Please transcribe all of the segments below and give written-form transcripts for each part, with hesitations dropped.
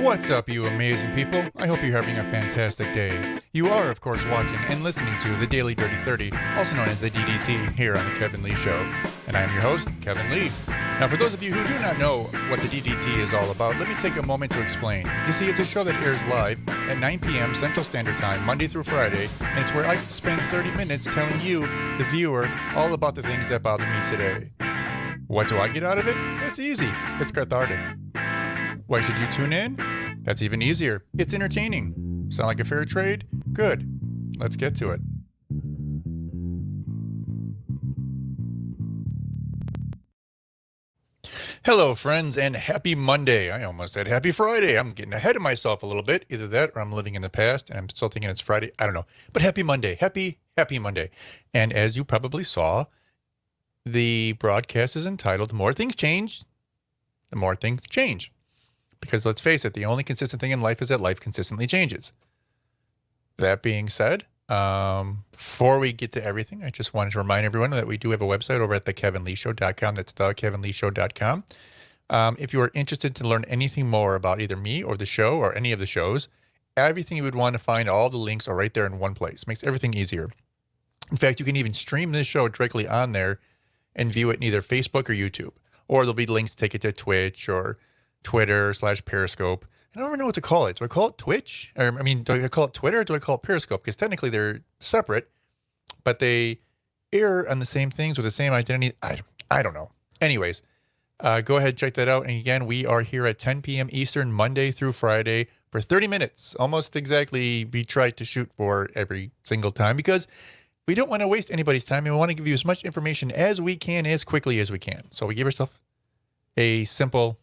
What's up, you amazing people? I hope you're having a fantastic day. You are, of course, watching and listening to the Daily Dirty 30, also known as the DDT, here on The Kevin Lee Show. And I am your host, Kevin Lee. Now, for those of you who do not know what the DDT is all about, let me take a moment to explain. You see, it's a show that airs live at 9 p.m. Central Standard Time, Monday through Friday, and it's where I get to spend 30 minutes telling you, the viewer, all about the things that bother me today. What do I get out of it? It's easy. It's cathartic. Why should you tune in? That's even easier. It's entertaining. Sound like a fair trade? Good. Let's get to it. Hello, friends, and happy Monday. I almost said happy Friday. I'm getting ahead of myself a little bit. Either that or I'm living in the past and I'm still thinking it's Friday. I don't know. But happy Monday. Happy Monday. And as you probably saw, the broadcast is entitled More Things Change, the More Things Change. Because let's face it, the only consistent thing in life is that life consistently changes. That being said, before we get to everything, I just wanted to remind everyone that we do have a website over at thekevinleeshow.com. That's thekevinleeshow.com. If you are interested to learn anything more about either me or the show or any of the shows, everything you would want to find, all the links are right there in one place. Makes everything easier. In fact, you can even stream this show directly on there and view it in either Facebook or YouTube. Or there'll be links to take it to Twitch or Twitter/Periscope. I don't even know what to call it. Do I call it Twitch? Or, do I call it Twitter or do I call it Periscope? Because technically they're separate, but they air on the same things with the same identity. I don't know. Anyways, go ahead, check that out. And again, we are here at 10 p.m. Eastern, Monday through Friday for 30 minutes. Almost exactly we try to shoot for every single time because we don't want to waste anybody's time. And we want to give you as much information as we can, as quickly as we can. So we give ourselves a simple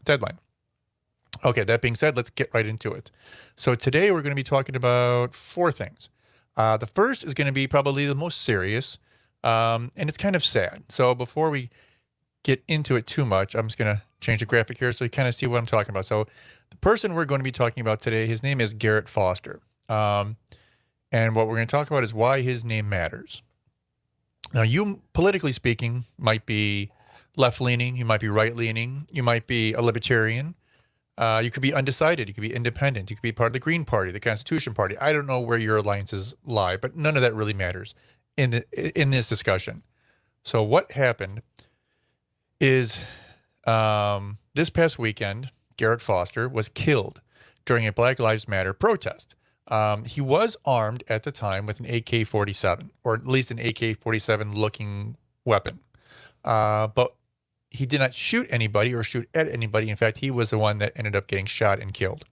deadline. Okay, that being said, let's get right into it. So today we're going to be talking about four things. The first is going to be probably the most serious, and it's kind of sad. So before we get into it too much, I'm just going to change the graphic here so you kind of see what I'm talking about. So the person we're going to be talking about today, his name is Garrett Foster. And what we're going to talk about is why his name matters. Now, you, politically speaking, might be left-leaning, you might be right-leaning, you might be a libertarian, you could be undecided, you could be independent, you could be part of the Green Party, the Constitution Party. I don't know where your alliances lie, but none of that really matters in this discussion. So what happened is this past weekend, Garrett Foster was killed during a Black Lives Matter protest. He was armed at the time with an AK-47, or at least an AK-47 looking weapon. But he did not shoot anybody or shoot at anybody. In fact, he was the one that ended up getting shot and killed.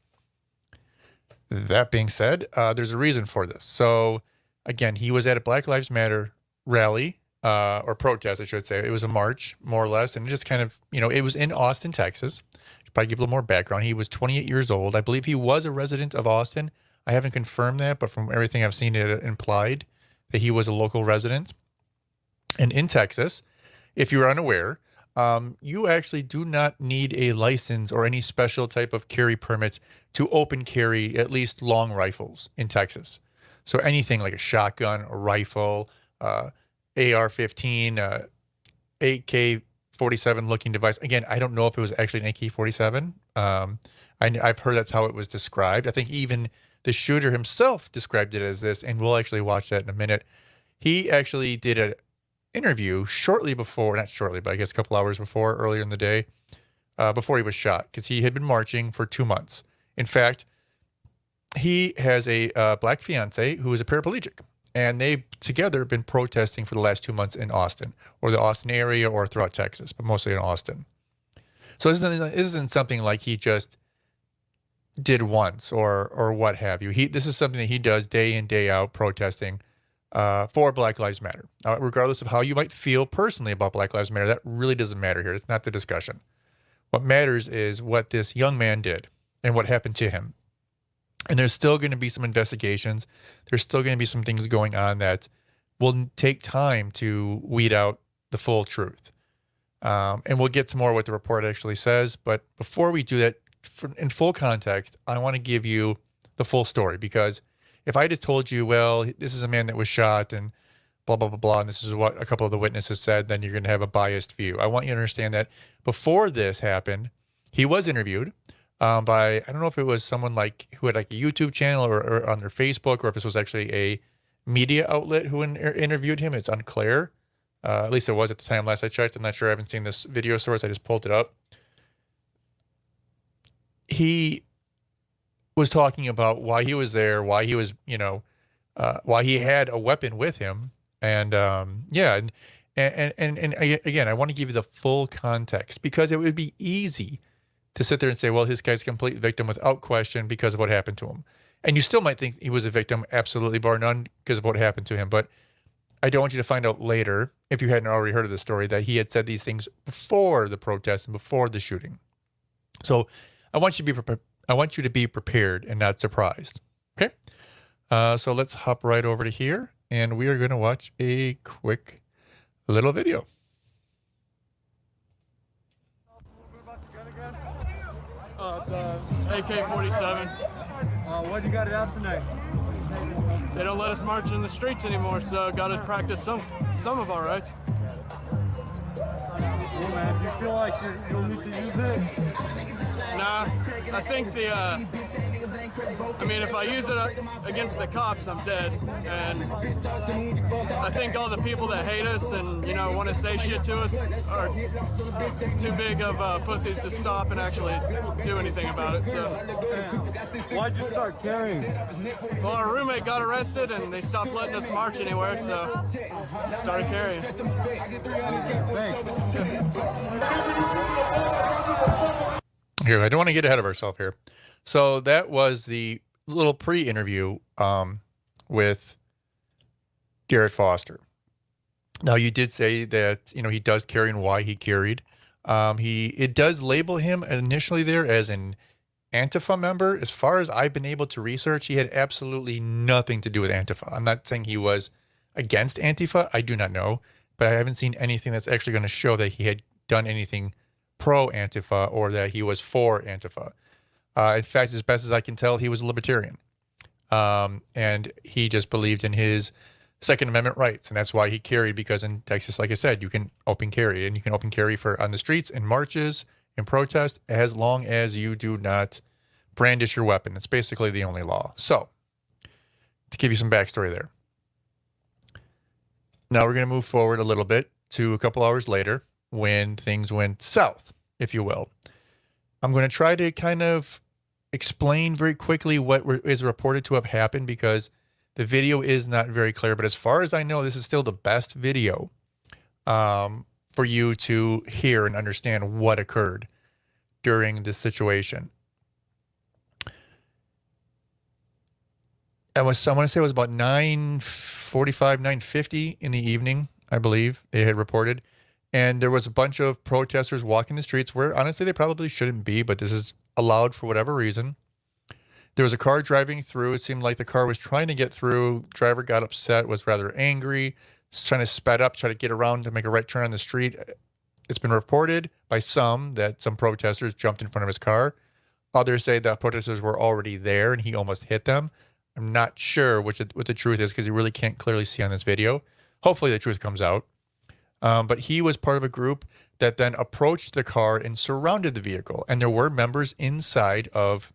That being said, there's a reason for this. So again, he was at a Black Lives Matter rally, or protest, I should say. It was a march, more or less. And it just kind of, it was in Austin, Texas. Should probably give a little more background. He was 28 years old. I believe he was a resident of Austin. I haven't confirmed that, but from everything I've seen, it implied that he was a local resident. And in Texas, if you're unaware, you actually do not need a license or any special type of carry permits to open carry at least long rifles in Texas. So anything like a shotgun, a rifle, AR-15, AK-47 looking device. Again, I don't know if it was actually an AK-47. I've heard that's how it was described. I think even the shooter himself described it as this, and we'll actually watch that in a minute. He actually did an interview shortly before, not shortly, but I guess a couple hours before, earlier in the day, before he was shot, because he had been marching for 2 months. In fact, he has a black fiance who is a paraplegic, and they've together been protesting for the last 2 months in Austin, or the Austin area, or throughout Texas, but mostly in Austin. So this isn't something like he just did once or what have you. This is something that he does day in, day out, protesting for Black Lives Matter. Regardless of how you might feel personally about Black Lives Matter, that really doesn't matter here. It's not the discussion. What matters is what this young man did and what happened to him. And there's still going to be some investigations. There's still going to be some things going on that will take time to weed out the full truth. And we'll get to more what the report actually says. But before we do that, in full context, I want to give you the full story, because if I just told you, well, this is a man that was shot and blah, blah, blah, blah, and this is what a couple of the witnesses said, then you're going to have a biased view. I want you to understand that before this happened, he was interviewed. by, I don't know if it was someone like who had like a YouTube channel or on their Facebook, or if this was actually a media outlet who interviewed him. It's unclear. At least it was at the time last I checked. I'm not sure. I haven't seen this video source. I just pulled it up. He was talking about why he was there, why he was, why he had a weapon with him. And yeah, and again, I want to give you the full context, because it would be easy to sit there and say, well, this guy's a complete victim without question because of what happened to him. And you still might think he was a victim, absolutely bar none, because of what happened to him. But I don't want you to find out later, if you hadn't already heard of the story, that he had said these things before the protest and before the shooting. So I want you to be prepared and not surprised. Okay. So let's hop right over to here, and we are going to watch a quick little video. It's AK-47. What you got it out tonight? They don't let us march in the streets anymore, so got to practice some of our rights. Cool, man. Do you feel like you'll need to use it? Nah, I think if I use it against the cops, I'm dead. And I think all the people that hate us and, want to say shit to us are too big of pussies to stop and actually do anything about it. So, why'd you start carrying? Well, our roommate got arrested and they stopped letting us march anywhere, so started carrying. Thanks. Here, I don't want to get ahead of ourselves here. So that was the little pre-interview with Garrett Foster. Now, you did say that, he does carry and why he carried. It does label him initially there as an Antifa member. As far as I've been able to research, he had absolutely nothing to do with Antifa. I'm not saying he was against Antifa. I do not know. But I haven't seen anything that's actually going to show that he had done anything pro-Antifa or that he was for Antifa. In fact, as best as I can tell, he was a libertarian. And he just believed in his Second Amendment rights. And that's why he carried, because in Texas, like I said, you can open carry. And you can open carry on the streets, in marches, in protest, as long as you do not brandish your weapon. That's basically the only law. So, to give you some backstory there. Now we're going to move forward a little bit to a couple hours later when things went south, if you will. I'm going to try to kind of explain very quickly what is reported to have happened, because the video is not very clear. But as far as I know, this is still the best video for you to hear and understand what occurred during this situation. I want to say it was about 9:45, 9:50 in the evening, I believe they had reported. And there was a bunch of protesters walking the streets where honestly they probably shouldn't be, but this is allowed for whatever reason. There was a car driving through. It seemed like the car was trying to get through. Driver got upset, was rather angry, trying to sped up, try to get around to make a right turn on the street. It's been reported by some that some protesters jumped in front of his car. Others say that protesters were already there and he almost hit them. I'm not sure what the truth is, because you really can't clearly see on this video. Hopefully the truth comes out. But he was part of a group that then approached the car and surrounded the vehicle. And there were members inside of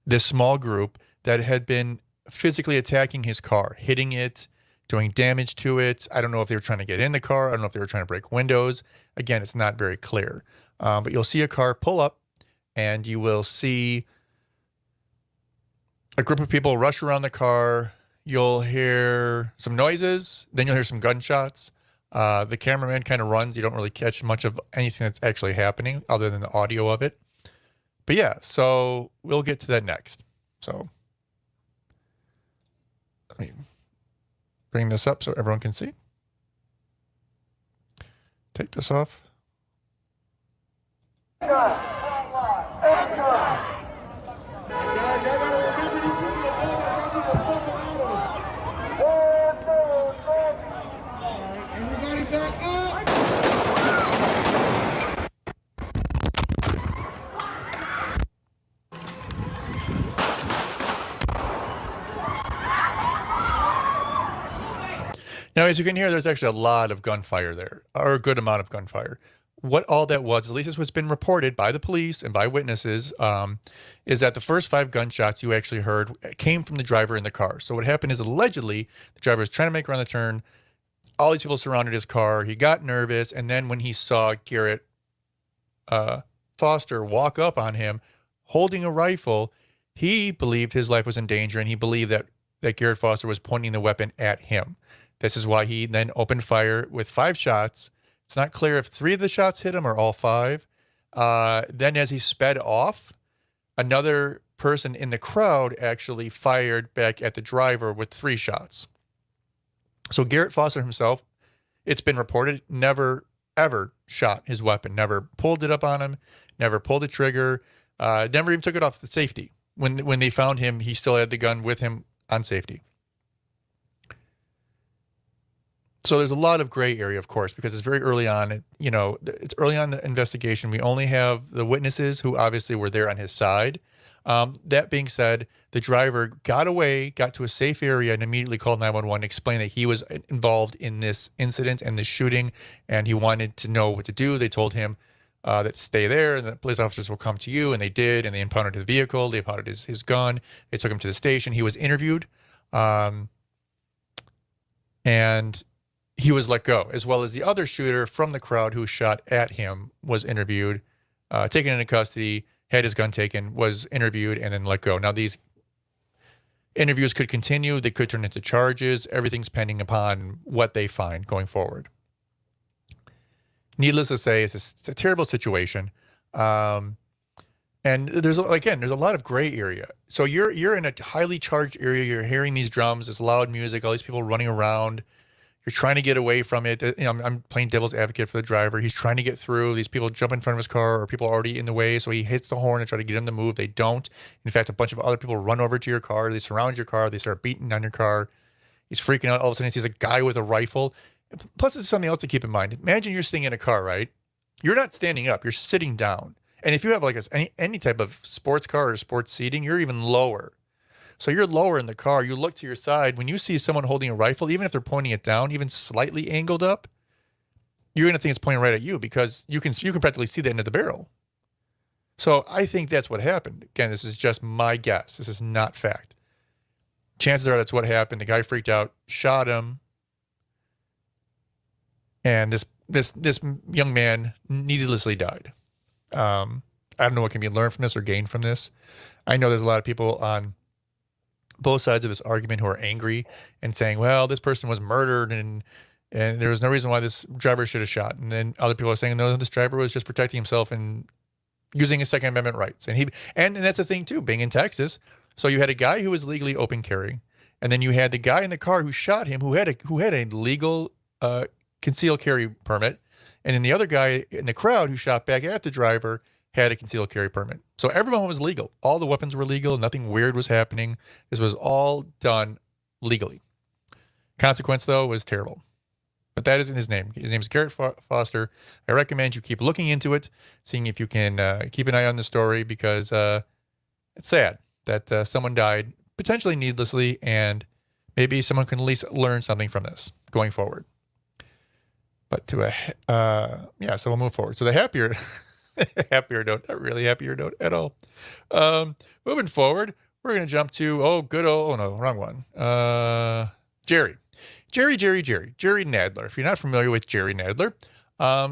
this small group that had been physically attacking his car, hitting it, doing damage to it. I don't know if they were trying to get in the car. I don't know if they were trying to break windows. Again, it's not very clear. But you'll see a car pull up, and you will see a group of people rush around the car. You'll hear some noises. Then you'll hear some gunshots. The cameraman kind of runs. You don't really catch much of anything that's actually happening other than the audio of it. But yeah, so we'll get to that next. So let me bring this up so everyone can see. Take this off. Now, as you can hear, there's actually a lot of gunfire there, or a good amount of gunfire. what all that was, at least this what's been reported by the police and by witnesses, is that the first 5 gunshots you actually heard came from the driver in the car. So what happened is allegedly the driver was trying to make around the turn. All these people surrounded his car. He got nervous. And then when he saw Garrett Foster walk up on him holding a rifle, he believed his life was in danger, and he believed that Garrett Foster was pointing the weapon at him. This is why he then opened fire with 5 shots. It's not clear if 3 of the shots hit him or all 5. Then as he sped off, another person in the crowd actually fired back at the driver with 3 shots. So Garrett Foster himself, it's been reported, never, ever shot his weapon, never pulled it up on him, never pulled the trigger, never even took it off the safety. When they found him, he still had the gun with him on safety. So there's a lot of gray area, of course, because it's very early on. It's early on in the investigation. We only have the witnesses who obviously were there on his side. That being said, the driver got away, got to a safe area, and immediately called 911, explained that he was involved in this incident and this shooting, and he wanted to know what to do. They told him that stay there, and the police officers will come to you, and they did, and they impounded his vehicle, they impounded his gun, they took him to the station. He was interviewed, and he was let go, as well as the other shooter from the crowd who shot at him was interviewed, taken into custody, had his gun taken, was interviewed, and then let go. Now, these interviews could continue. They could turn into charges. Everything's pending upon what they find going forward. Needless to say, it's a terrible situation. And there's a lot of gray area. So you're in a highly charged area. You're hearing these drums, this loud music, all these people running around. You're trying to get away from it. I'm playing devil's advocate for the driver. He's trying to get through. These people jump in front of his car, or people are already in the way. So he hits the horn and try to get them to move. They don't. In fact, a bunch of other people run over to your car. They surround your car. They start beating on your car. He's freaking out. All of a sudden, he sees a guy with a rifle. Plus, it's something else to keep in mind. Imagine you're sitting in a car, right? You're not standing up. You're sitting down. And if you have like any type of sports car or sports seating, you're even lower. So you're lower in the car. You look to your side. When you see someone holding a rifle, even if they're pointing it down, even slightly angled up, you're going to think it's pointing right at you, because you can practically see the end of the barrel. So I think that's what happened. Again, this is just my guess. This is not fact. Chances are that's what happened. The guy freaked out, shot him, and this young man needlessly died. I don't know what can be learned from this or gained from this. I know there's a lot of people on both sides of this argument who are angry and saying, well, this person was murdered and there was no reason why this driver should have shot. And then other people are saying, no, this driver was just protecting himself and using his Second Amendment rights. And that's the thing too, being in Texas. So you had a guy who was legally open carry, and then you had the guy in the car who shot him, who had a legal concealed carry permit. And then the other guy in the crowd who shot back at the driver had a concealed carry permit. So everyone was legal. All the weapons were legal. Nothing weird was happening. This was all done legally. Consequence, though, was terrible. But that isn't his name. His name is Garrett Foster. I recommend you keep looking into it, seeing if you can keep an eye on the story, because it's sad that someone died potentially needlessly, and maybe someone can at least learn something from this going forward. But so we'll move forward. So the happier note, not really happier note at all. Moving forward, we're going to jump to, wrong one. Jerry Nadler. If you're not familiar with Jerry Nadler,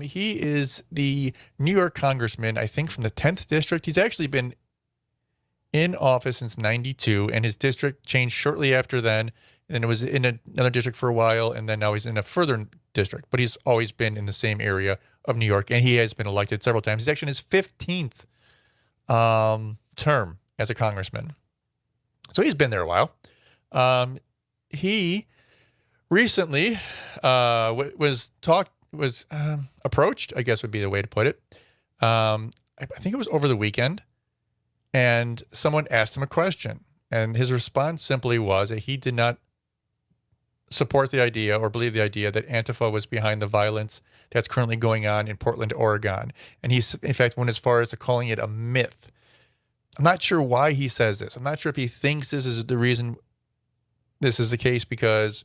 he is the New York congressman, I think from the 10th district. He's actually been in office since 92, and his district changed shortly after then. And then it was in another district for a while, and then now he's in a further district. But he's always been in the same area of New York, and he has been elected several times. He's actually in his 15th term as a congressman. So he's been there a while. He recently was approached, I guess would be the way to put it. I think it was over the weekend, and someone asked him a question, and his response simply was that he did not support the idea or believe the idea that Antifa was behind the violence that's currently going on in Portland, Oregon. And he, in fact, went as far as to calling it a myth. I'm not sure why he says this. I'm not sure if he thinks this is the reason this is the case because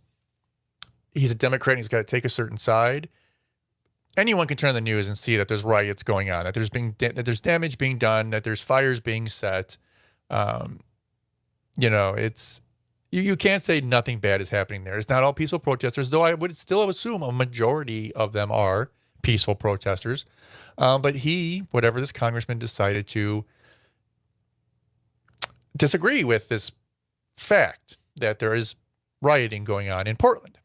he's a Democrat and he's got to take a certain side. anyone can turn on the news and see that there's riots going on, that there's damage being done, that there's fires being set. It's you can't say nothing bad is happening there. It's not all peaceful protesters, though I would still assume a majority of them are peaceful protesters. But whatever this congressman decided to disagree with this fact that there is rioting going on in Portland.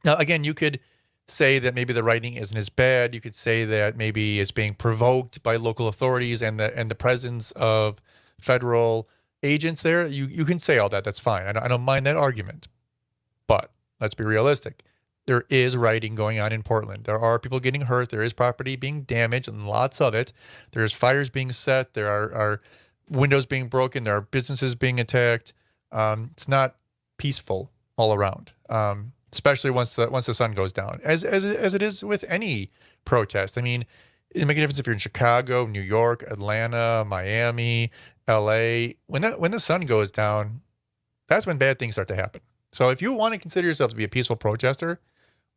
Now, again, you could say that maybe the writing isn't as bad. You could say that maybe it's being provoked by local authorities and the presence of federal agents there. You can say all that. That's fine. I don't mind that argument. But let's be realistic. There is rioting going on in Portland. There are people getting hurt. There is property being damaged, and lots of it. There's fires being set. There are windows being broken. There are businesses being attacked. It's not peaceful all around. Especially once the sun goes down, as it is with any protest. I mean, it makes a difference if you're in Chicago, New York, Atlanta, Miami, LA. When the sun goes down, that's when bad things start to happen. So if you want to consider yourself to be a peaceful protester,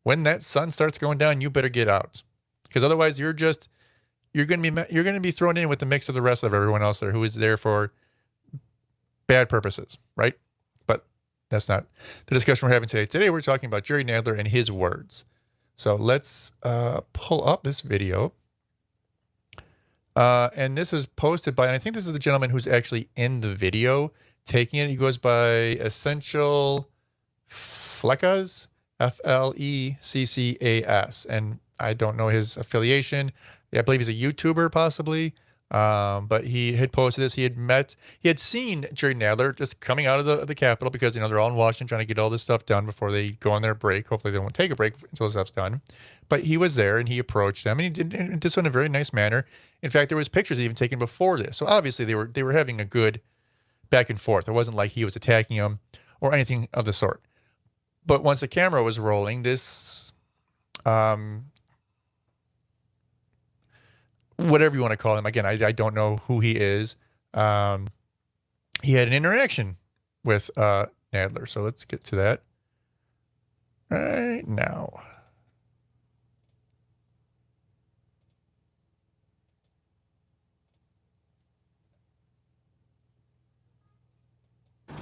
when that sun starts going down, you better get out, because otherwise you're going to be thrown in with the mix of the rest of everyone else there who is there for bad purposes, right? That's not the discussion we're having today. Today, we're talking about Jerry Nadler and his words. So let's pull up this video. And this is posted by, and I think this is the gentleman who's actually in the video taking it. He goes by Essential Fleccas, Fleccas. And I don't know his affiliation. I believe he's a YouTuber, possibly. But he had posted this. He had seen Jerry Nadler just coming out of the Capitol, because, they're all in Washington trying to get all this stuff done before they go on their break. Hopefully they won't take a break until the stuff's done. But he was there and he approached them, and he did so in a very nice manner. In fact, there was pictures even taken before this. So obviously they were having a good back and forth. It wasn't like he was attacking him or anything of the sort. But once the camera was rolling, this, whatever you want to call him. Again, I don't know who he is. He had an interaction with Nadler. So let's get to that right now.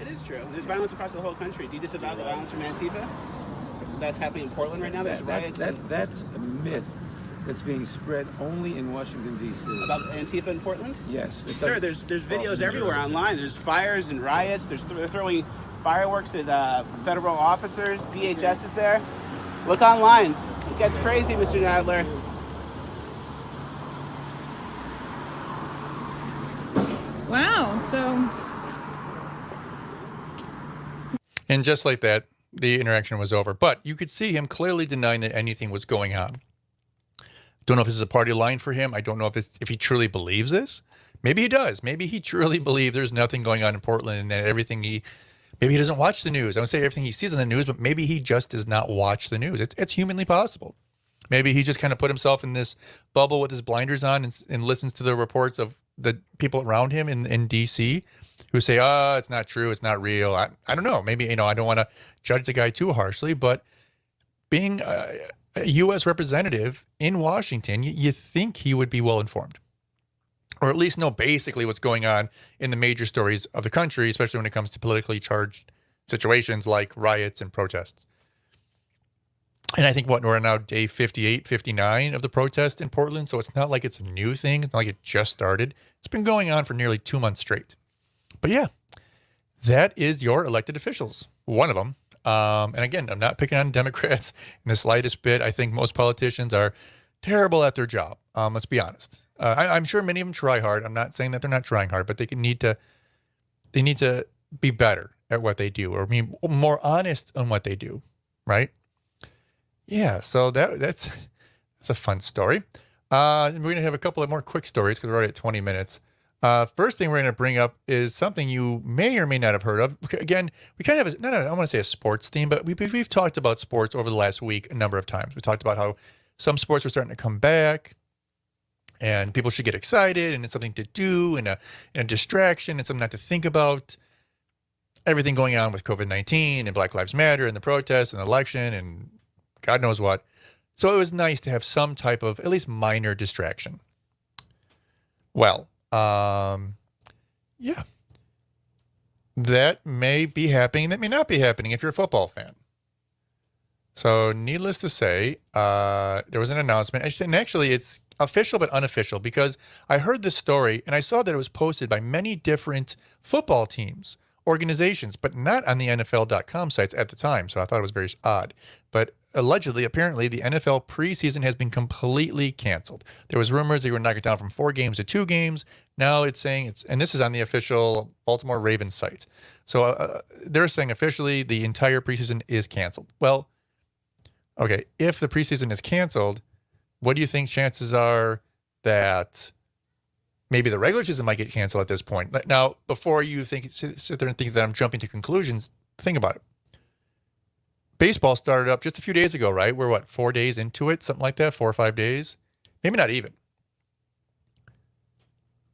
It is true. There's violence across the whole country. Do you disavow the violence from Antifa that's happening in Portland right now? There's riots. That's a myth. That's being spread only in Washington, D.C. About Antifa in Portland? Yes. Sir, there's videos everywhere online. There's fires and riots. They're throwing fireworks at federal officers. DHS is there. Look online. It gets crazy, Mr. Nadler. Wow. So. And just like that, the interaction was over. But you could see him clearly denying that anything was going on. Don't know if this is a party line for him. I don't know if he truly believes this. Maybe he does. Maybe he truly believes there's nothing going on in Portland, and that maybe he doesn't watch the news. I would say everything he sees on the news, but maybe he just does not watch the news. It's humanly possible. Maybe he just kind of put himself in this bubble with his blinders on and listens to the reports of the people around him in D.C. who say, it's not true. It's not real. I don't know. Maybe, I don't want to judge the guy too harshly, but being a U.S. representative in Washington, you think he would be well informed, or at least know basically what's going on in the major stories of the country, especially when it comes to politically charged situations like riots and protests. And I think we're now day 58, 59 of the protest in Portland. So it's not like it's a new thing. It's not like it just started. It's been going on for nearly 2 months straight. But yeah, that is your elected officials. One of them. And again, I'm not picking on Democrats in the slightest bit. I think most politicians are terrible at their job. Let's be honest. I'm sure many of them try hard. I'm not saying that they're not trying hard, but they need to be better at what they do, or be more honest on what they do. Right? Yeah. So that's a fun story. We're going to have a couple of more quick stories because we're already at 20 minutes. First thing we're going to bring up is something you may or may not have heard of. Again, we kind of have, I don't want to say a sports theme, but we've talked about sports over the last week a number of times. We talked about how some sports are starting to come back and people should get excited, and it's something to do and a distraction and something not to think about. Everything going on with COVID-19 and Black Lives Matter and the protests and the election and God knows what. So it was nice to have some type of at least minor distraction. Well, yeah, that may be happening. That may not be happening if you're a football fan. So needless to say, there was an announcement. And actually, it's official but unofficial because I heard this story and I saw that it was posted by many different football teams, organizations, but not on the NFL.com sites at the time. So I thought it was very odd. But allegedly, apparently, the NFL preseason has been completely canceled. There was rumors they were knocking it down from 4 games to 2 games. Now it's saying and this is on the official Baltimore Ravens site. So they're saying officially the entire preseason is canceled. Well, okay, if the preseason is canceled, what do you think chances are that maybe the regular season might get canceled at this point? Now, before you sit there and think that I'm jumping to conclusions, think about it. Baseball started up just a few days ago, right? We're 4 days into it, something like that, 4 or 5 days, maybe not even.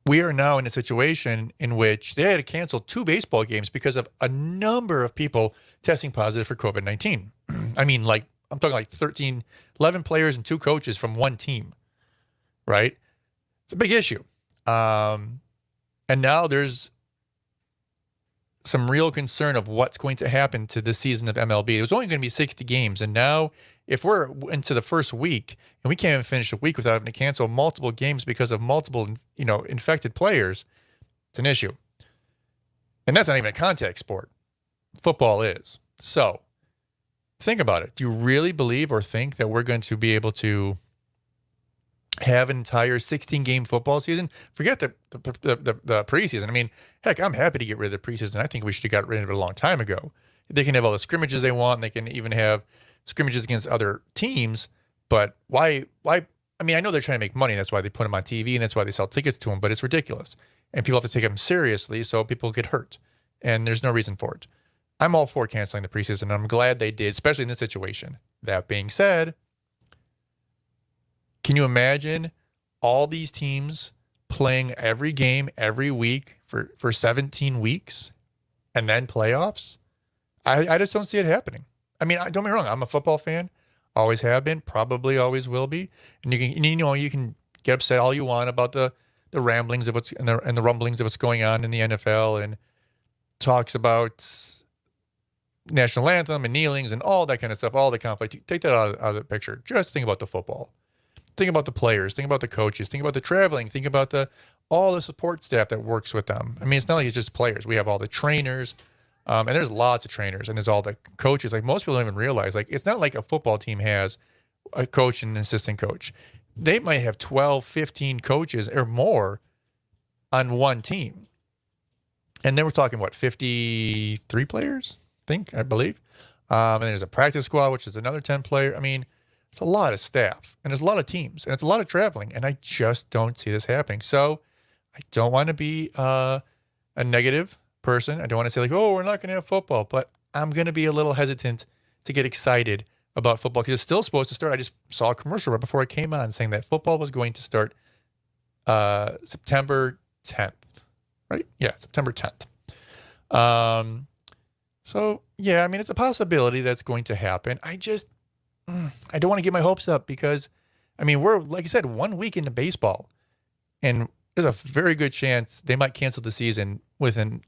We are now in a situation in which they had to cancel 2 baseball games because of a number of people testing positive for COVID-19. I mean, I'm talking 11 players and 2 coaches from one team, right? It's a big issue. And now there's some real concern of what's going to happen to this season of MLB. It was only going to be 60 games. And now if we're into the first week and we can't even finish a week without having to cancel multiple games because of multiple, infected players, it's an issue. And that's not even a contact sport. Football is. So think about it. Do you really believe or think that we're going to be able to have an entire 16-game football season? Forget the preseason. I mean, heck, I'm happy to get rid of the preseason. I think we should have got rid of it a long time ago. They can have all the scrimmages they want. They can even have scrimmages against other teams. But why? I mean, I know they're trying to make money. That's why they put them on TV, and that's why they sell tickets to them. But it's ridiculous. And people have to take them seriously, so people get hurt. And there's no reason for it. I'm all for canceling the preseason, and I'm glad they did, especially in this situation. That being said, can you imagine all these teams playing every game every week for 17 weeks and then playoffs? I just don't see it happening. I mean, don't get me wrong. I'm a football fan. Always have been. Probably always will be. And you can get upset all you want about the ramblings of what's and the rumblings of what's going on in the NFL and talks about national anthem and kneelings and all that kind of stuff, all the conflict. Take that out of the picture. Just think about the football. Think about the players. Think about the coaches. Think about the traveling. Think about all the support staff that works with them. I mean, it's not like it's just players. We have all the trainers, and there's lots of trainers, and there's all the coaches. Like most people don't even realize, it's not like a football team has a coach and an assistant coach. They might have 12, 15 coaches or more on one team. And then we're talking, 53 players? I believe. And there's a practice squad, which is another 10 player. I mean, it's a lot of staff and there's a lot of teams and it's a lot of traveling. And I just don't see this happening. So I don't want to be a negative person. I don't want to say we're not going to have football, but I'm going to be a little hesitant to get excited about football because it's still supposed to start. I just saw a commercial right before I came on saying that football was going to start September 10th, right? Yeah, September 10th. So, yeah, I mean, it's a possibility that's going to happen. I don't want to get my hopes up because, I mean, we're, like I said, 1 week into baseball, and there's a very good chance they might cancel the season within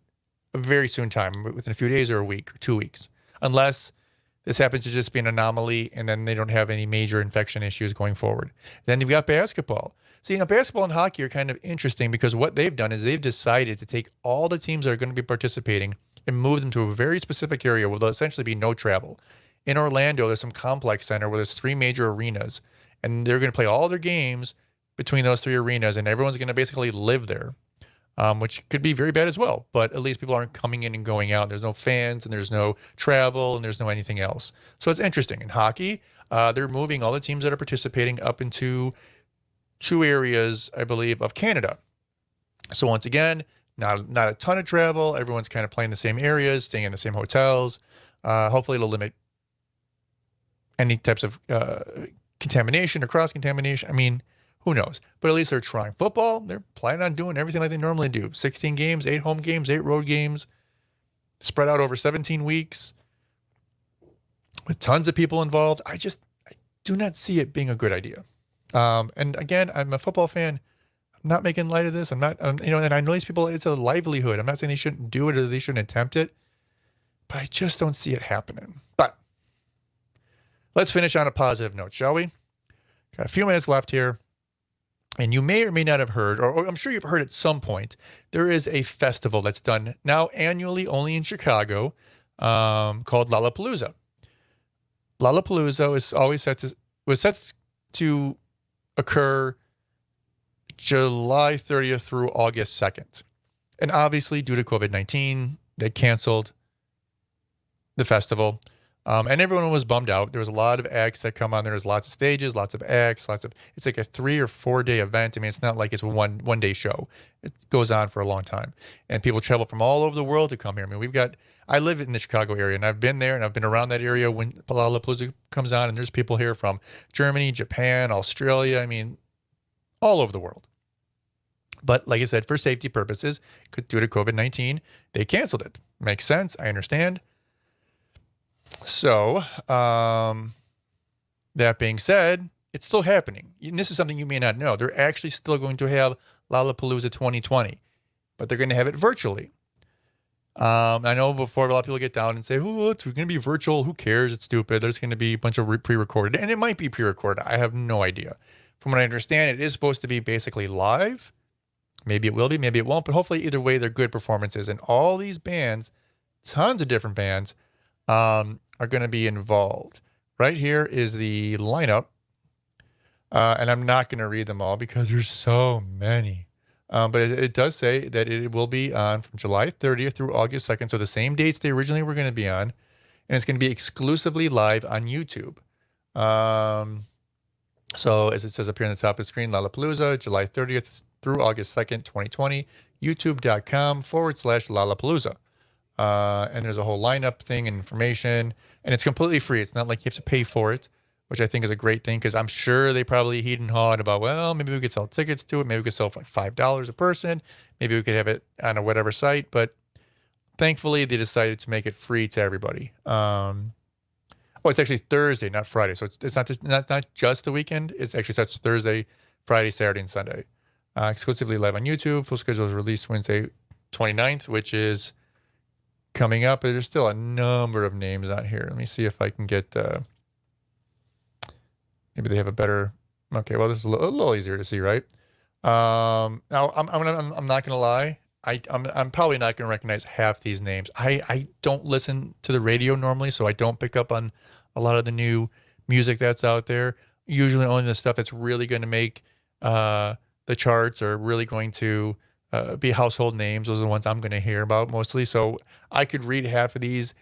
a very soon time, within a few days or a week or 2 weeks, unless this happens to just be an anomaly and then they don't have any major infection issues going forward. Then you've got basketball. See, basketball and hockey are kind of interesting because what they've done is they've decided to take all the teams that are going to be participating and move them to a very specific area where there'll essentially be no travel. In Orlando, there's some complex center where there's 3 major arenas, and they're going to play all their games between those 3 arenas, and everyone's going to basically live there, which could be very bad as well. But at least people aren't coming in and going out. There's no fans, and there's no travel, and there's no anything else. So it's interesting. In hockey, they're moving all the teams that are participating up into 2 areas, I believe, of Canada. So once again, not a ton of travel. Everyone's kind of playing the same areas, staying in the same hotels. Hopefully it'll limit any types of contamination or cross-contamination. I mean, who knows? But at least they're trying. Football, they're planning on doing everything like they normally do. 16 games, 8 home games, 8 road games, spread out over 17 weeks with tons of people involved. do not see it being a good idea. And again, I'm a football fan. I'm not making light of this. I'm not, and I know these people, it's a livelihood. I'm not saying they shouldn't do it or they shouldn't attempt it, but I just don't see it happening. But let's finish on a positive note, shall we? Got a few minutes left here. And you may or may not have heard, or I'm sure you've heard at some point, there is a festival that's done now annually only in Chicago called Lollapalooza. Lollapalooza was set to occur July 30th through August 2nd. And obviously, due to COVID-19, they canceled the festival. And everyone was bummed out. There was a lot of acts that come on. There's lots of stages, lots of acts, it's like a 3 or 4 day event. I mean, it's not like it's a one day show. It goes on for a long time. And people travel from all over the world to come here. I mean, I live in the Chicago area and I've been there and I've been around that area when Lollapalooza comes on, and there's people here from Germany, Japan, Australia. I mean, all over the world. But like I said, for safety purposes, due to COVID-19, they canceled it. Makes sense. I understand. So, that being said, it's still happening. And this is something you may not know. They're actually still going to have Lollapalooza 2020, but they're going to have it virtually. I know before a lot of people get down and say, oh, it's going to be virtual. Who cares? It's stupid. There's going to be a bunch of pre-recorded, and it might be pre-recorded. I have no idea. From what I understand, it is supposed to be basically live. Maybe it will be, maybe it won't, but hopefully either way, they're good performances. And all these bands, tons of different bands, are going to be involved. Right here is the lineup. And I'm not going to read them all because there's so many. But it does say that it will be on from July 30th through August 2nd. So the same dates they originally were going to be on. And it's going to be exclusively live on YouTube. So as it says up here on the top of the screen, Lollapalooza, July 30th through August 2nd, 2020, youtube.com/Lollapalooza. And there's a whole lineup thing and information, and it's completely free. It's not like you have to pay for it, which I think is a great thing, because I'm sure they probably heed and hawed about, well, maybe we could sell tickets to it. Maybe we could sell for like $5 a person. Maybe we could have it on a whatever site. But thankfully, they decided to make it free to everybody. It's actually Thursday, not Friday. So it's not just the weekend. It's actually such Thursday, Friday, Saturday, and Sunday. Exclusively live on YouTube. Full schedule is released Wednesday 29th, which is coming up. There's still a number of names on here. Let me see if I can get... maybe they have a better... Okay, well, this is a little easier to see, right? Now, I'm not going to lie. I'm probably not going to recognize half these names. I don't listen to the radio normally, so I don't pick up on a lot of the new music that's out there. Usually only the stuff that's really going to make the charts, or really going to be household names. Those are the ones I'm going to hear about mostly. So I could read half of these,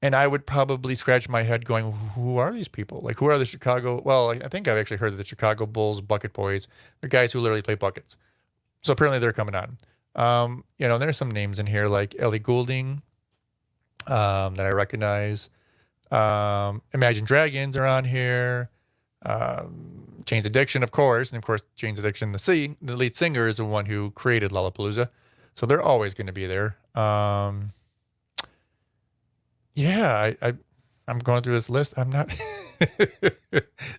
and I would probably scratch my head going, who are these people? Like, who are the Chicago? Well, I think I've actually heard of the Chicago Bulls Bucket Boys. They're guys who literally play buckets. So apparently they're coming on. There's some names in here like Ellie Goulding that I recognize. Imagine Dragons are on here. Jane's Addiction, of course. And of course, Jane's Addiction, the lead singer, is the one who created Lollapalooza. So they're always going to be there. I'm going through this list. I'm not,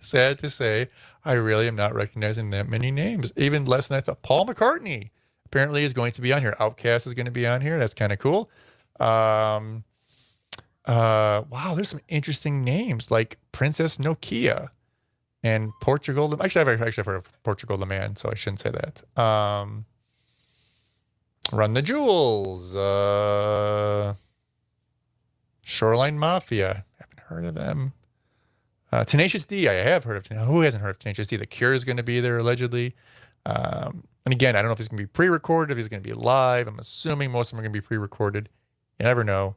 sad to say, I really am not recognizing that many names, even less than I thought. Paul McCartney apparently is going to be on here. Outkast is going to be on here. That's kind of cool. Wow, there's some interesting names like Princess Nokia and Portugal. Actually, I've heard of Portugal the Man, so I shouldn't say that. Run the Jewels. Shoreline Mafia. Haven't heard of them. Tenacious D. I have heard of. Who hasn't heard of Tenacious D? The Cure is going to be there allegedly. And again, I don't know if it's going to be pre-recorded, if it's going to be live. I'm assuming most of them are going to be pre-recorded. You never know.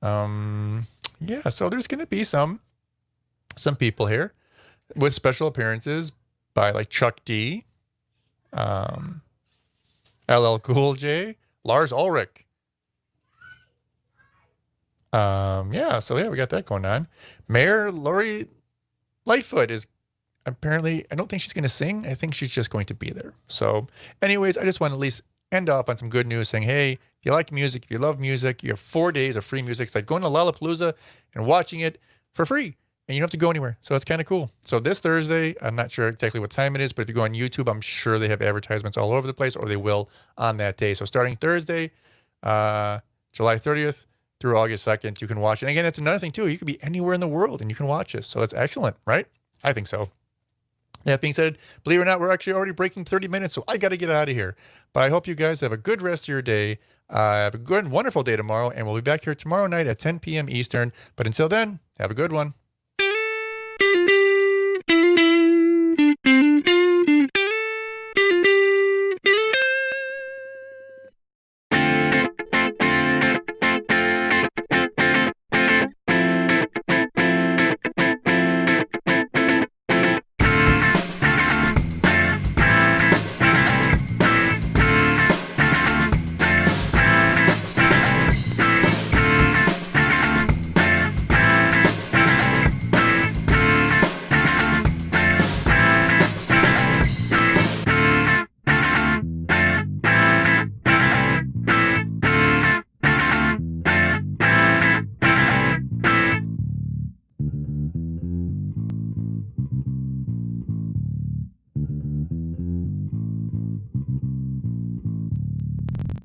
So there's going to be some people here with special appearances by like Chuck D, LL Cool J, Lars Ulrich. We got that going on. Mayor Lori Lightfoot is apparently, I don't think she's going to sing. I think she's just going to be there. So anyways, I just want to at least end off on some good news saying, hey, if you like music, if you love music, you have 4 days of free music. It's like going to Lollapalooza and watching it for free. and you don't have to go anywhere. So it's kind of cool. So this Thursday, I'm not sure exactly what time it is, but if you go on YouTube, I'm sure they have advertisements all over the place, or they will on that day. So starting Thursday, July 30th through August 2nd, you can watch it. And again, that's another thing too. You could be anywhere in the world and you can watch this. So that's excellent, right? I think so. That being said, believe it or not, we're actually already breaking 30 minutes, so I got to get out of here. But I hope you guys have a good rest of your day. Have a good, wonderful day tomorrow, and we'll be back here tomorrow night at 10 p.m. Eastern. But until then, have a good one.